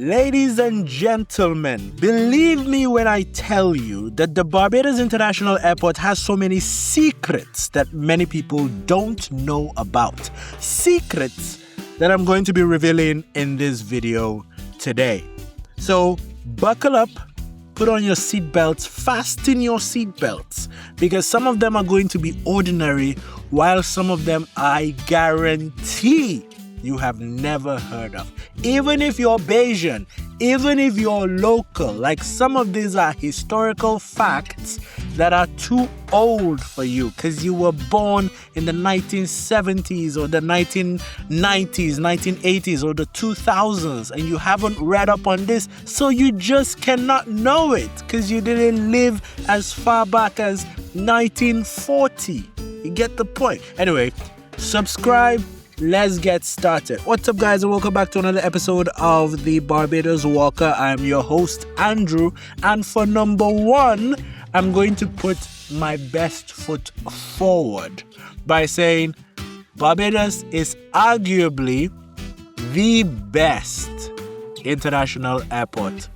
Ladies and gentlemen, believe me when I tell you that the Barbados International Airport has so many secrets that many people don't know about. Secrets that I'm going to be revealing in this video today. So buckle up, put on your seatbelts, fasten your seatbelts, because some of them are going to be ordinary, while some of them I guarantee you have never heard of. Even if you're Bayesian, even if you're local, like some of these are historical facts that are too old for you because you were born in the 1970s or the 1990s, 1980s or the 2000s and you haven't read up on this, so you just cannot know it because you didn't live as far back as 1940. You get the point. Anyway, subscribe. Let's get started. What's up, guys, and welcome back to another episode of the Barbados Walker. I'm your host, Andrew, and for number one, I'm going to put my best foot forward by saying Barbados is arguably the best international airport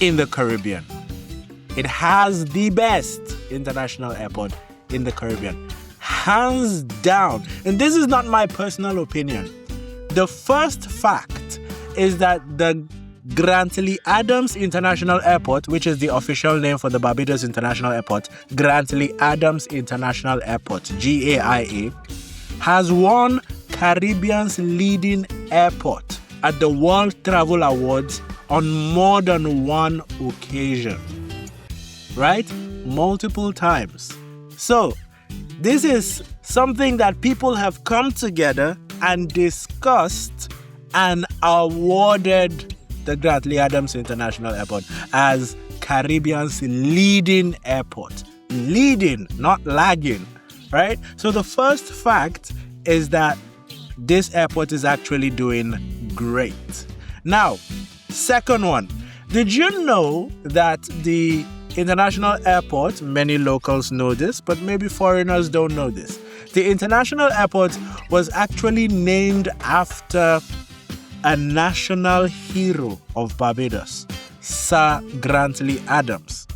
in the Caribbean. It has the best international airport in the Caribbean. Hands down. And this is not my personal opinion. The first fact is that the Grantley Adams International Airport, which is the official name for the Barbados International Airport, Grantley Adams International Airport, GAIA, has won Caribbean's leading airport at the World Travel Awards on more than one occasion. Right? Multiple times. So, this is something that people have come together and discussed and awarded the Grantley Adams International Airport as Caribbean's leading airport. Leading, not lagging, right? So the first fact is that this airport is actually doing great. Now, second one, did you know that the international airport, many locals know this, but maybe foreigners don't know this. The international airport was actually named after a national hero of Barbados, Sir Grantley Adams.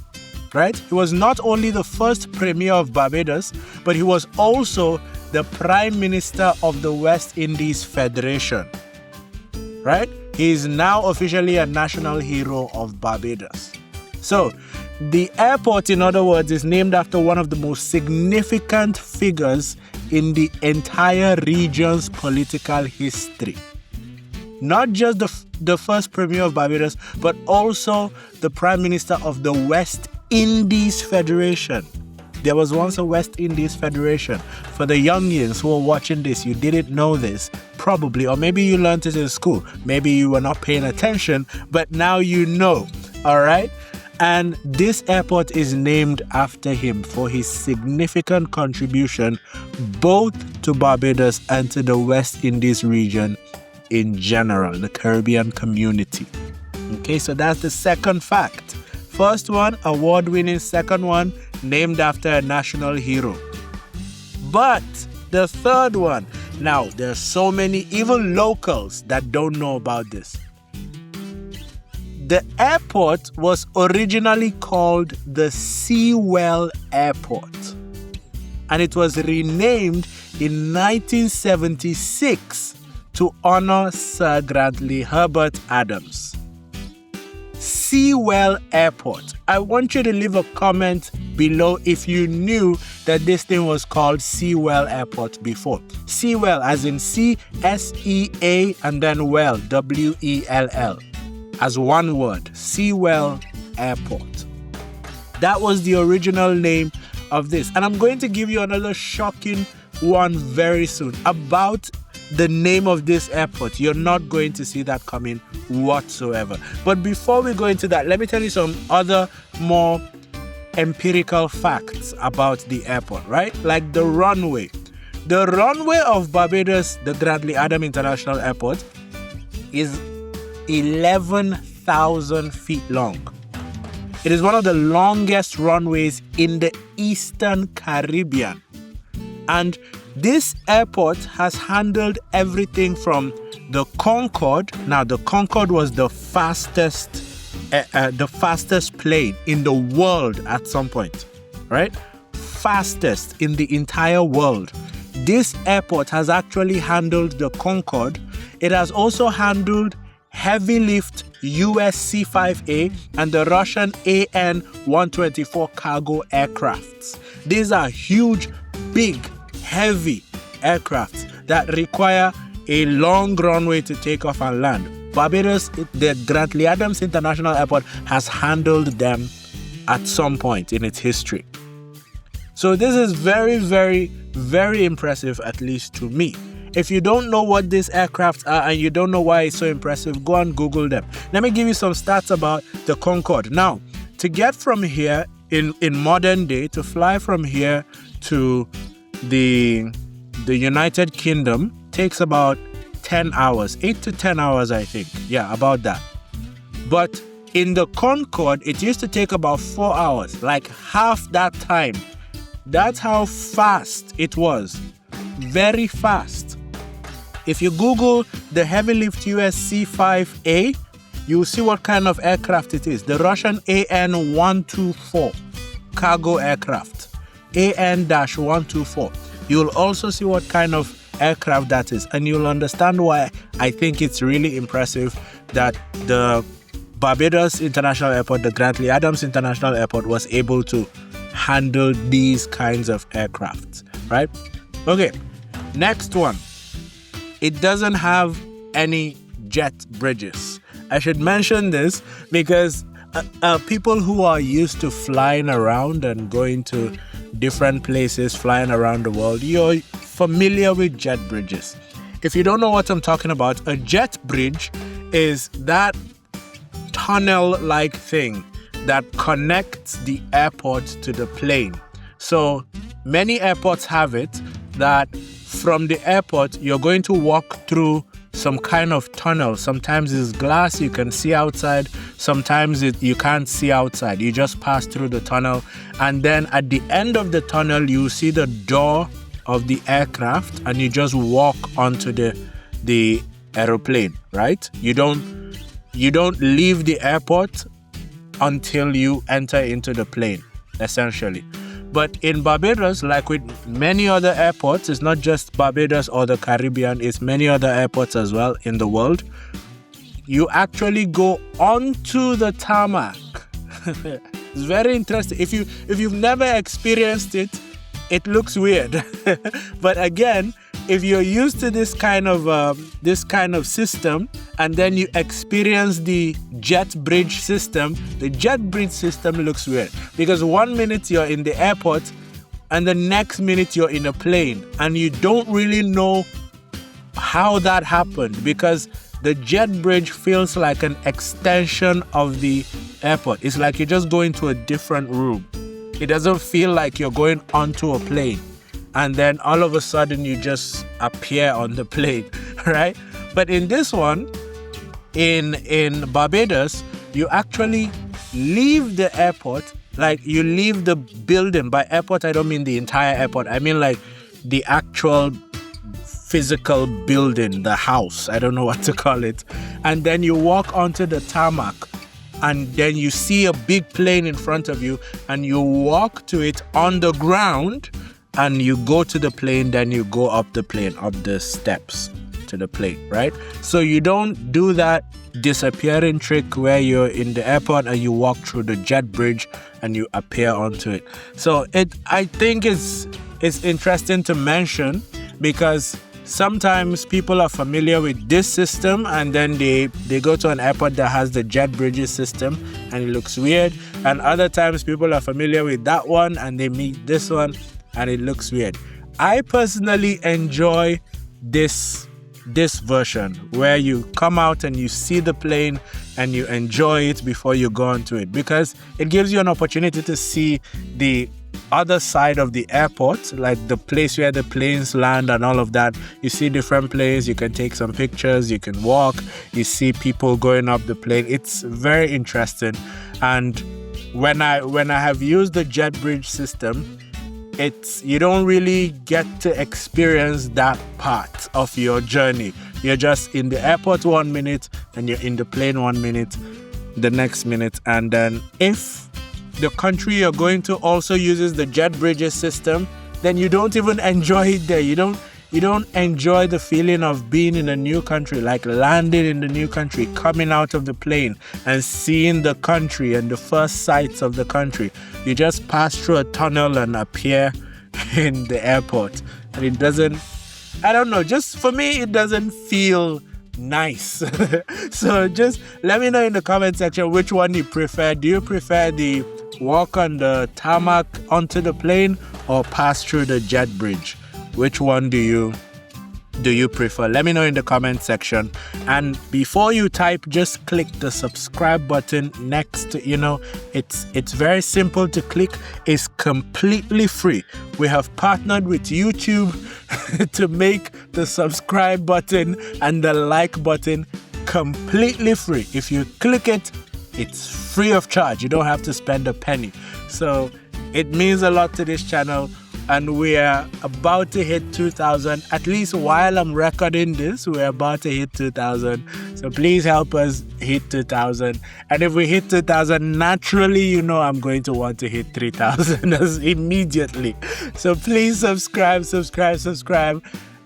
Right? He was not only the first premier of Barbados, but he was also the Prime Minister of the West Indies Federation. Right? He is now officially a national hero of Barbados. So, the airport, in other words, is named after one of the most significant figures in the entire region's political history. Not just the first premier of Barbados, but also the Prime Minister of the West Indies Federation. There was once a West Indies Federation. For the youngins who are watching this, you didn't know this, probably, or maybe you learned it in school. Maybe you were not paying attention, but now you know, all right? And this airport is named after him for his significant contribution both to Barbados and to the West Indies region in general, the Caribbean community. Okay, so that's the second fact. First one, award-winning. Second one, named after a national hero. But the third one, now there's so many, even locals, that don't know about this. The airport was originally called the Sewell Airport, and it was renamed in 1976 to honor Sir Grantley Herbert Adams. Sewell Airport. I want you to leave a comment below if you knew that this thing was called Sewell Airport before. Sewell as in C-S-E-A and then well, W-E-L-L. As one word, Sewell Airport. That was the original name of this. And I'm going to give you another shocking one very soon about the name of this airport. You're not going to see that coming whatsoever. But before we go into that, let me tell you some other more empirical facts about the airport, right? Like the runway. The runway of Barbados, the Grantley Adams International Airport, is 11,000 feet long. It is one of the longest runways in the Eastern Caribbean. And This airport has handled everything from the Concorde. Now, the Concorde was the fastest plane in the world at some point, right? Fastest in the entire world. This airport has actually handled the Concorde. It has also handled heavy lift US C-5A and the Russian AN-124 cargo aircrafts. These are huge, big, heavy aircrafts that require a long runway to take off and land. Barbados, the Grantley Adams International Airport, has handled them at some point in its history. So this is very, very, very impressive, at least to me. If you don't know what these aircrafts are and you don't know why it's so impressive, go and Google them. Let me give you some stats about the Concorde. Now, to get from here in modern day, to fly from here to the United Kingdom takes about 10 hours, 8 to 10 hours, I think. Yeah, about that. But in the Concorde, it used to take about 4 hours, like half that time. That's how fast it was. Very fast. If you Google the heavy lift US C-5A, you'll see what kind of aircraft it is. The Russian AN-124 cargo aircraft. AN-124. You'll also see what kind of aircraft that is, and you'll understand why I think it's really impressive that the Barbados International Airport, the Grantley Adams International Airport, was able to handle these kinds of aircrafts, right? Okay, next one. It doesn't have any jet bridges. I should mention this because people who are used to flying around and going to different places, flying around the world, you're familiar with jet bridges. If you don't know what I'm talking about, a jet bridge is that tunnel-like thing that connects the airport to the plane. So many airports have it that from the airport, you're going to walk through some kind of tunnel. Sometimes it's glass, you can see outside. Sometimes you can't see outside. You just pass through the tunnel. And then at the end of the tunnel, you see the door of the aircraft and you just walk onto the aeroplane, right? You don't leave the airport until you enter into the plane, essentially. But in Barbados, like with many other airports, it's not just Barbados or the Caribbean, it's many other airports as well in the world. You actually go onto the tarmac. It's very interesting. If you've never experienced it, it looks weird. But again, if you're used to this kind of system, and then you experience the jet bridge system, the jet bridge system looks weird. Because 1 minute you're in the airport, and the next minute you're in a plane, and you don't really know how that happened, because the jet bridge feels like an extension of the airport. It's like you're just going to a different room. It doesn't feel like you're going onto a plane, and then all of a sudden you just appear on the plane, right? But in this one, in Barbados, you actually leave the airport, like you leave the building. By airport, I don't mean the entire airport. I mean like the actual physical building, the house. I don't know what to call it. And then you walk onto the tarmac, and then you see a big plane in front of you, and you walk to it on the ground, and you go to the plane, then you go up the plane, up the steps to the plane, right? So you don't do that disappearing trick where you're in the airport and you walk through the jet bridge and you appear onto it. So I think it's interesting to mention, because sometimes people are familiar with this system and then they go to an airport that has the jet bridges system and it looks weird, and other times people are familiar with that one and they meet this one and it looks weird. I personally enjoy this version where you come out and you see the plane and you enjoy it before you go onto it, because it gives you an opportunity to see the other side of the airport, like the place where the planes land and all of that. You see different planes, you can take some pictures, you can walk, you see people going up the plane. It's very interesting. And when I have used the jet bridge system, you don't really get to experience that part of your journey. You're just in the airport 1 minute, and you're in the plane 1 minute, the next minute. And then if the country you're going to also uses the jet bridges system, then you don't even enjoy it there. You don't enjoy the feeling of being in a new country, like landing in the new country, coming out of the plane and seeing the country and the first sights of the country. You just pass through a tunnel and appear in the airport. And it doesn't, I don't know, just for me, it doesn't feel nice. So just let me know in the comment section which one you prefer. Do you prefer the walk on the tarmac onto the plane or pass through the jet bridge? Which one do you prefer? Let me know in the comment section. And before you type, just click the subscribe button next to, it's very simple to click. It's completely free. We have partnered with YouTube to make the subscribe button and the like button completely free. If you click it, it's free of charge. You don't have to spend a penny. So it means a lot to this channel. And we are about to hit 2,000. At least while I'm recording this, we're about to hit 2,000. So please help us hit 2,000. And if we hit 2,000, naturally, I'm going to want to hit 3,000 immediately. So please subscribe.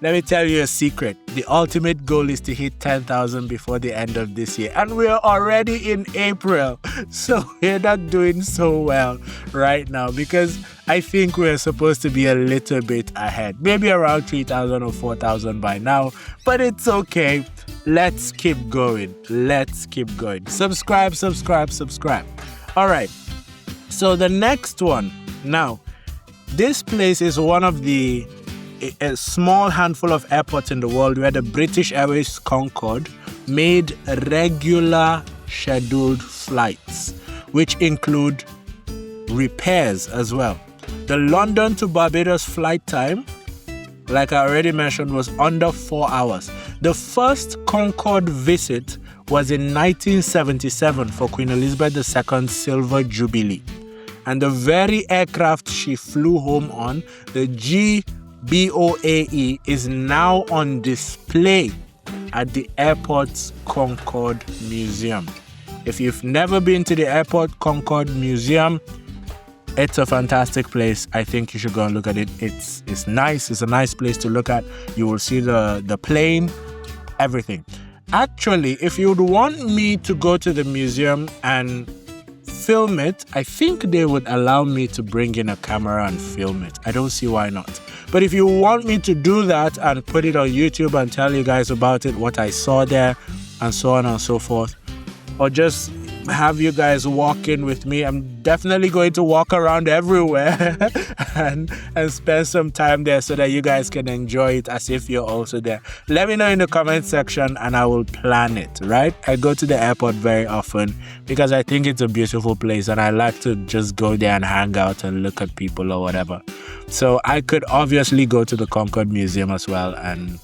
Let me tell you a secret. The ultimate goal is to hit 10,000 before the end of this year. And we're already in April. So we're not doing so well right now because I think we're supposed to be a little bit ahead. Maybe around 3,000 or 4,000 by now. But it's okay. Let's keep going. Subscribe. All right. So the next one. Now, this place is one of a small handful of airports in the world where the British Airways Concorde made regular scheduled flights, which include repairs as well. The London to Barbados flight time, like I already mentioned, was under 4 hours. The first Concorde visit was in 1977 for Queen Elizabeth II's Silver Jubilee. And the very aircraft she flew home on, the GBOAE, is now on display at the airport's Concorde Museum. If you've never been to the Airport Concorde Museum, it's a fantastic place. I think you should go and look at it. It's nice. It's a nice place to look at. You will see the plane, everything. Actually, if you would want me to go to the museum and film it, I think they would allow me to bring in a camera and film it. I don't see why not. But if you want me to do that and put it on YouTube and tell you guys about it, what I saw there, and so on and so forth, or just have you guys walk in with me, I'm definitely going to walk around everywhere and spend some time there so that you guys can enjoy it as if you're also there. Let me know in the comment section and I will plan it, right? I go to the airport very often because I think it's a beautiful place and I like to just go there and hang out and look at people or whatever. So I could obviously go to the Concorde Museum as well and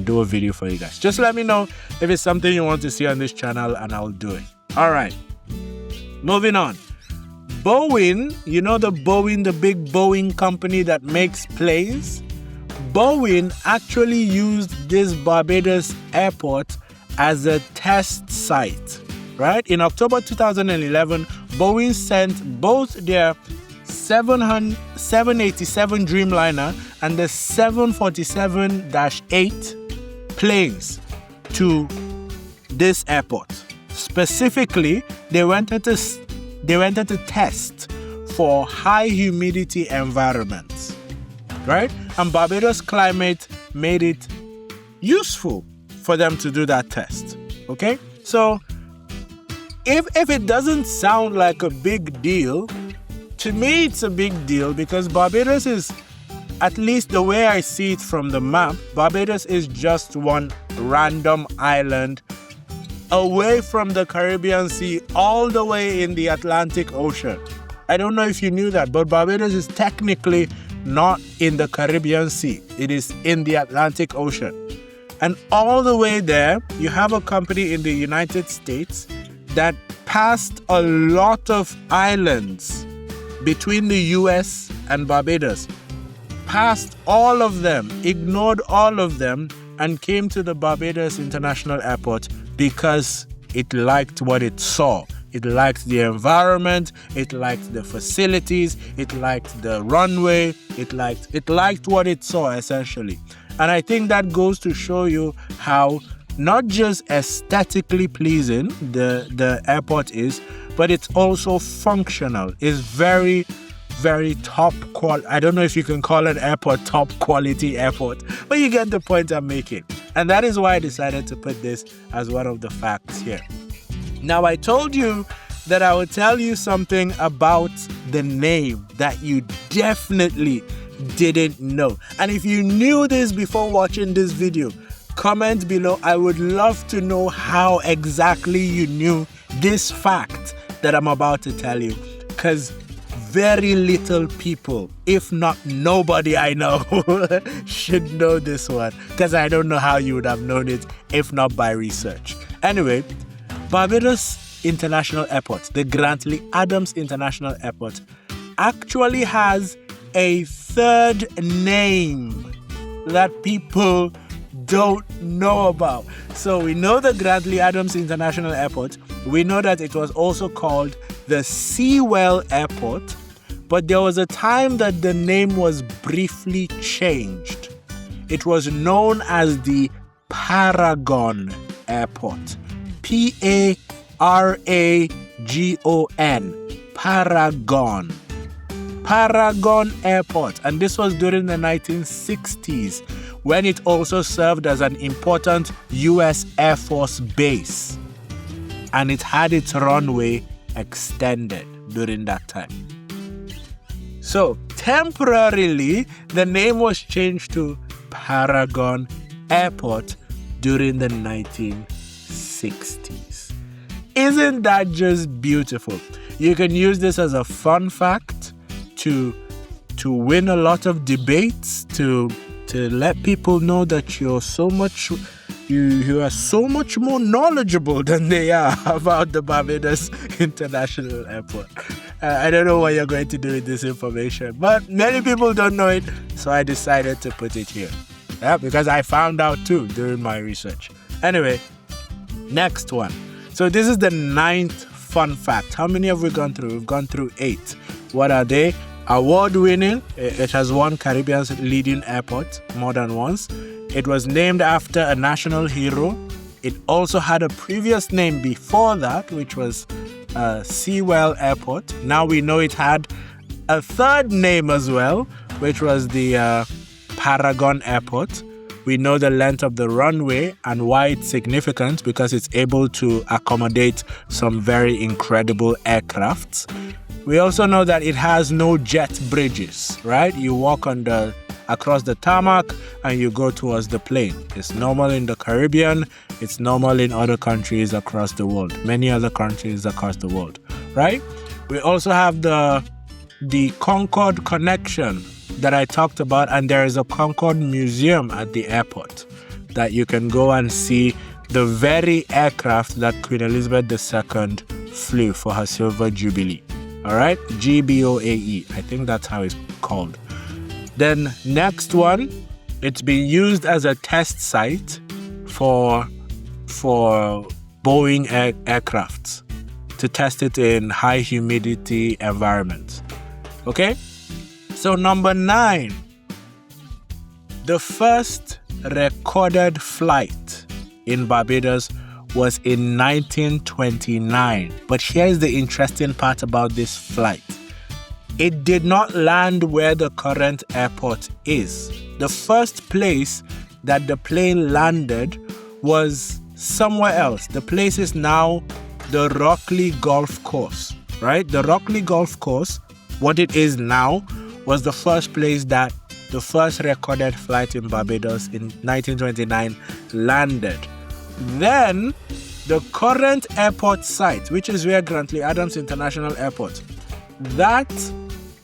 do a video for you guys. Just let me know if it's something you want to see on this channel and I'll do it. All right, moving on. Boeing, the big Boeing company that makes planes? Boeing actually used this Barbados airport as a test site, right? In October 2011, Boeing sent both their 787 Dreamliner and the 747-8 planes to this airport. Specifically, they wanted to test for high humidity environments, right? And Barbados climate made it useful for them to do that test, okay? So if it doesn't sound like a big deal, to me it's a big deal because Barbados is, at least the way I see it from the map, Barbados is just one random island away from the Caribbean Sea, all the way in the Atlantic Ocean. I don't know if you knew that, but Barbados is technically not in the Caribbean Sea. It is in the Atlantic Ocean. And all the way there, you have a company in the United States that passed a lot of islands between the US and Barbados, passed all of them, ignored all of them, and came to the Barbados International Airport because it liked what it saw. It liked the environment, it liked the facilities, it liked the runway, it liked what it saw, essentially. And I think that goes to show you how not just aesthetically pleasing the airport is, but it's also functional. It's very, very top quality. I don't know if you can call an airport top quality airport, but you get the point I'm making. And that is why I decided to put this as one of the facts here. Now, I told you that I would tell you something about the name that you definitely didn't know. And if you knew this before watching this video, comment below. I would love to know how exactly you knew this fact that I'm about to tell you. Because very little people, if not nobody I know, should know this one. Because I don't know how you would have known it if not by research. Anyway, Barbados International Airport, the Grantley Adams International Airport, actually has a third name that people don't know about. So we know the Grantley Adams International Airport. We know that it was also called the Sewell Airport, but there was a time that the name was briefly changed. It was known as the Paragon Airport. Paragon. Paragon. Paragon Airport. And this was during the 1960s, when it also served as an important US Air Force base. And it had its runway extended during that time. So, temporarily, the name was changed to Paragon Airport during the 1960s. Isn't that just beautiful? You can use this as a fun fact to win a lot of debates, to let people know that you are so much more knowledgeable than they are about the Barbados International Airport. I don't know what you're going to do with this information, but many people don't know it, so I decided to put it here. Yeah, because I found out too during my research. Anyway, next one. So this is the 9th fun fact. How many have we gone through? We've gone through 8. What are they? Award-winning. It has won Caribbean's leading airport more than once. It was named after a national hero. It also had a previous name before that, which was Sewell Airport. Now we know it had a third name as well, which was the Paragon Airport. We know the length of the runway and why it's significant, because it's able to accommodate some very incredible aircrafts. We also know that it has no jet bridges, right? You walk across the tarmac and you go towards the plane. It's normal in the Caribbean. It's normal in other countries across the world, many other countries across the world, right? We also have the Concorde connection that I talked about, and there is a Concorde museum at the airport that you can go and see the very aircraft that Queen Elizabeth II flew for her Silver Jubilee. All right, GBOAE. I think that's how it's called. Then next one, it's been used as a test site for Boeing aircrafts to test it in high humidity environments. Okay, so number 9, the first recorded flight in Barbados was in 1929. But here's the interesting part about this flight. It did not land where the current airport is. The first place that the plane landed was somewhere else. The place is now the Rockley Golf Course, right? The Rockley Golf Course, what it is now, was the first place that the first recorded flight in Barbados in 1929 landed. Then, the current airport site, which is where Grantley Adams International Airport, that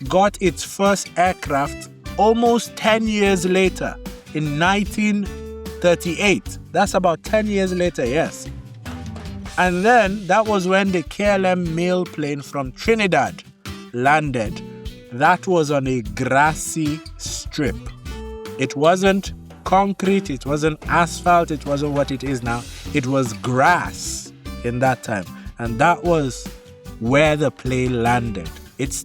got its first aircraft almost 10 years later, in 1938. That's about 10 years later, yes. And then that was when the KLM mail plane from Trinidad landed that was on a grassy strip. It wasn't concrete, it wasn't asphalt, it wasn't what it is now. It was grass in that time. And that was where the plane landed. It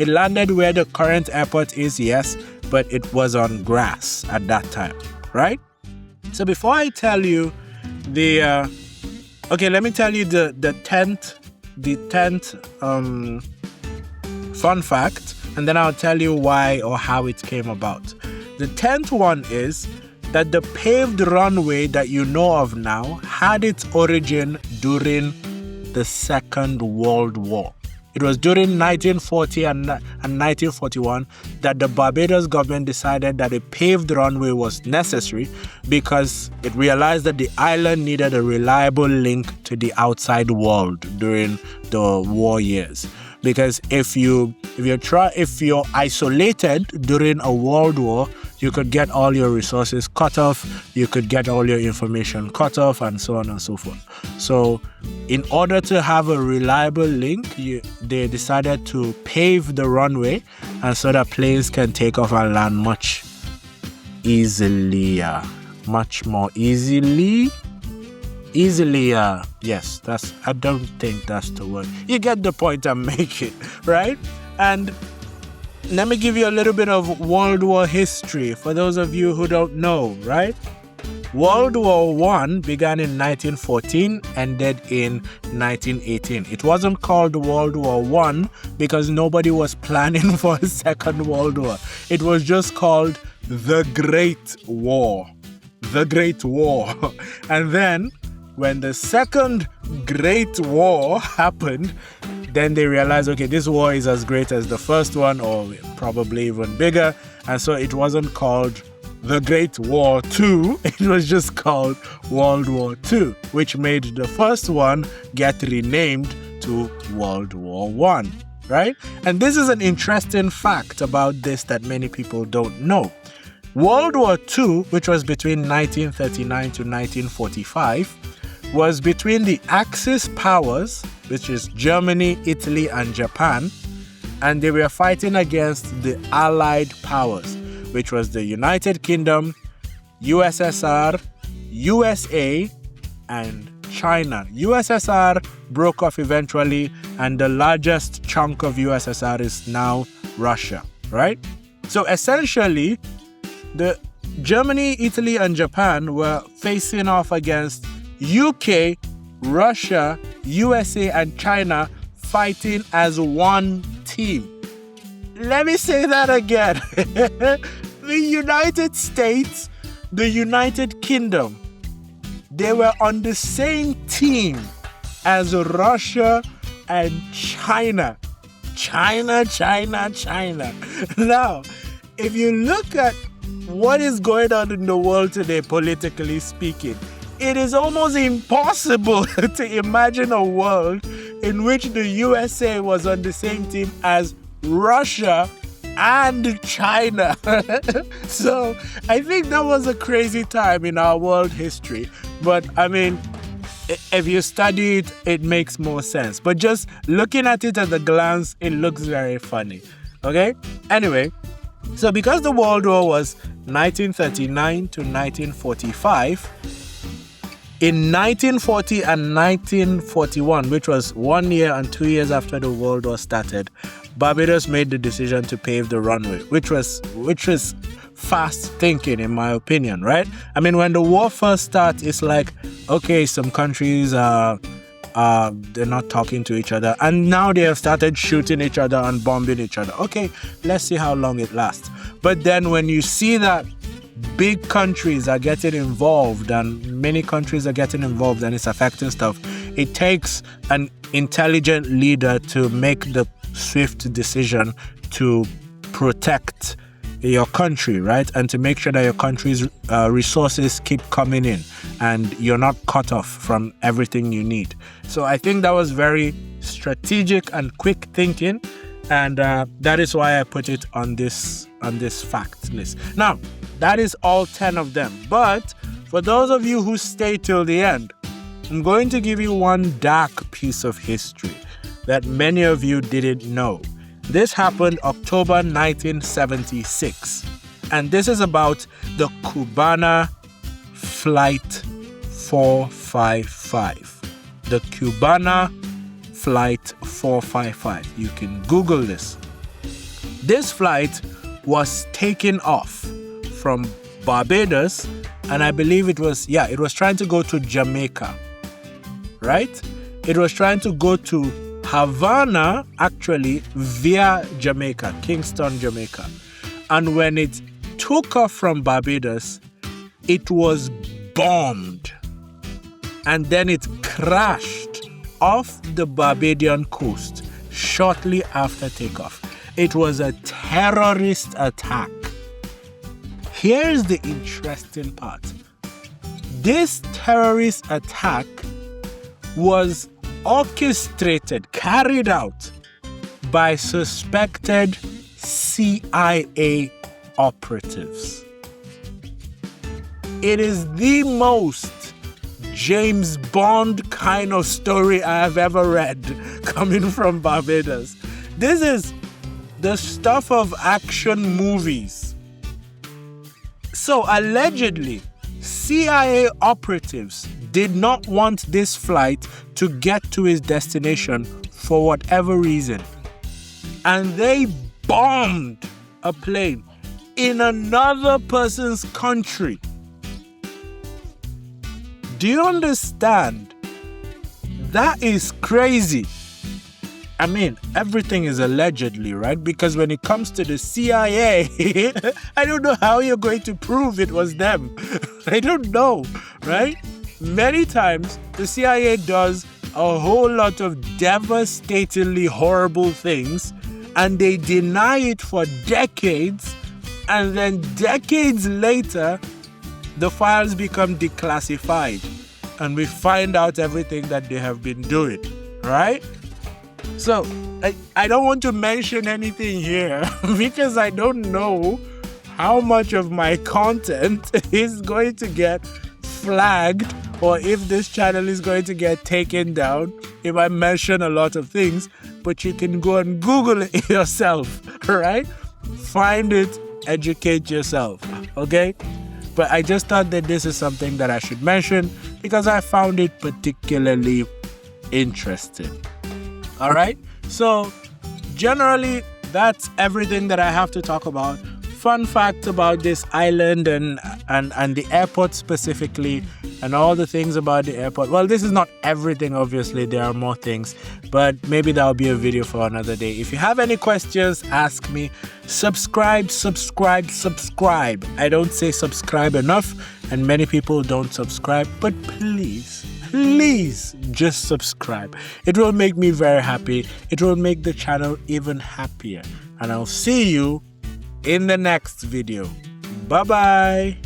landed where the current airport is, yes, but it was on grass at that time, right? So before I tell you let me tell you the 10th fun fact, and then I'll tell you why or how it came about. The 10th one is that the paved runway that you know of now had its origin during the Second World War. It was during 1940 and 1941 that the Barbados government decided that a paved runway was necessary because it realized that the island needed a reliable link to the outside world during the war years. Because if you're isolated during a world war, you could get all your resources cut off, you could get all your information cut off, and so on and so forth. So in order to have a reliable link, they decided to pave the runway, and so that planes can take off and land much more easily. Yes, I don't think that's the word. You get the point I'm making, right? And let me give you a little bit of World War history for those of you who don't know, right? World War I began in 1914, ended in 1918. It wasn't called World War I because nobody was planning for a Second World War. It was just called the Great War. The Great War. And then when the Second Great War happened, then they realized, okay, this war is as great as the first one, or probably even bigger. And so it wasn't called the Great War II, it was just called World War II, which made the first one get renamed to World War I, right? And this is an interesting fact about this that many people don't know. World War II, which was between 1939 to 1945, was between the Axis powers, which is Germany, Italy, and Japan, and they were fighting against the Allied powers, which was the United Kingdom, USSR, USA, and China. USSR broke off eventually, and the largest chunk of USSR is now Russia, right? So essentially, the Germany, Italy, and Japan were facing off against UK, Russia, USA, and China fighting as one team. Let me say that again. The United States, the United Kingdom, they were on the same team as Russia and China. China. Now, if you look at what is going on in the world today, politically speaking, it is almost impossible to imagine a world in which the USA was on the same team as Russia and China. So I think that was a crazy time in our world history. But I mean, if you study it, it makes more sense. But just looking at it at a glance, it looks very funny. Okay? Anyway, so because the World War was 1939 to 1945, in 1940 and 1941, which was 1 year and 2 years after the World War started, Barbados made the decision to pave the runway, which was fast thinking, in my opinion, right? I mean, when the war first starts, it's like, okay, some countries they're not talking to each other, and now they have started shooting each other and bombing each other. Okay, let's see how long it lasts. But then when you see that big countries are getting involved and many countries are getting involved and it's affecting stuff, it takes an intelligent leader to make the swift decision to protect your country, right? And to make sure that your country's resources keep coming in and you're not cut off from everything you need. So I think that was very strategic and quick thinking, and that is why I put it on this fact list. Now, that is all 10 of them. But for those of you who stay till the end, I'm going to give you one dark piece of history that many of you didn't know. This happened October 1976. And this is about the Cubana Flight 455. The Cubana Flight 455. You can Google this. This flight was taken off from Barbados, and I believe it was trying to go to Jamaica, right? It was trying to go to Havana, actually, via Jamaica, Kingston, Jamaica. And when it took off from Barbados, it was bombed. And then it crashed off the Barbadian coast shortly after takeoff. It was a terrorist attack. Here's the interesting part. This terrorist attack was orchestrated, carried out by suspected CIA operatives. It is the most James Bond kind of story I have ever read coming from Barbados. This is the stuff of action movies. So allegedly, CIA operatives did not want this flight to get to its destination for whatever reason. And they bombed a plane in another person's country. Do you understand? That is crazy. I mean, everything is allegedly, right? Because when it comes to the CIA, I don't know how you're going to prove it was them. I don't know, right? Many times, the CIA does a whole lot of devastatingly horrible things, and they deny it for decades, and then decades later, the files become declassified, and we find out everything that they have been doing, right? So, I don't want to mention anything here because I don't know how much of my content is going to get flagged, or if this channel is going to get taken down if I mention a lot of things. But you can go and Google it yourself, right? Find it, educate yourself, okay? But I just thought that this is something that I should mention because I found it particularly interesting. All right, so generally that's everything that I have to talk about. Fun fact about this island and the airport specifically, and all the things about the airport. Well, this is not everything, obviously. There are more things, but maybe that'll be a video for another day. If you have any questions, ask me. Subscribe. I don't say subscribe enough, and many people don't subscribe, but please just subscribe. It will make me very happy. It will make the channel even happier. And I'll see you in the next video. Bye bye.